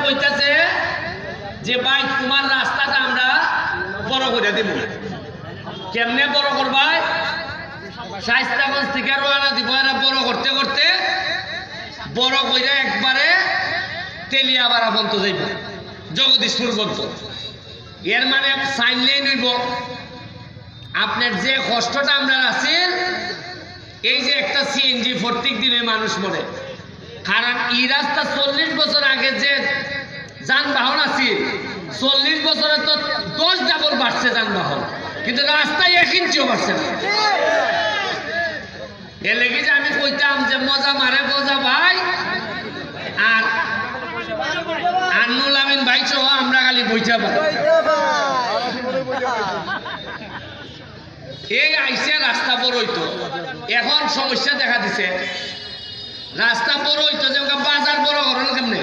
কইতাছে যে ভাই তোমার রাস্তাটা আমরা বড় করে দেব। কেমনে বড় করবাই? শায়েস্তাগঞ্জ থেকে রওনা দিব, এরা বড় করতে করতে বড় কইরা একবারে তেলিয়াবাড়া পর্যন্ত যাইব, জগদীশপুর পর্যন্ত। এর মানে সাইনলেই নিব আপনার যে কষ্টটা আমরা আছেন, এই যে একটা সিএনজি প্রত্যেক দিনে মানুষ মরে, কারণ এই রাস্তা 40 বছর আগে যে যানবাহন আছে, 40 বছরে তো 10 ডাবল বাড়ছে যানবাহন, কিন্তু রাস্তায় 1 ইঞ্চিও বাড়ছে না। এর লেগে যে আমি কইতাম যে মজা মারে মজা ভাই, আর আন্নুল আমিন ভাই সহ আমরা খালি বইটা পাই। এই আইসে রাস্তা বড় হইতো, এখন সমস্যা দেখা দিছে। রাস্তা বড় হইতো, যেমন বাজার বড় করেন কেমনে,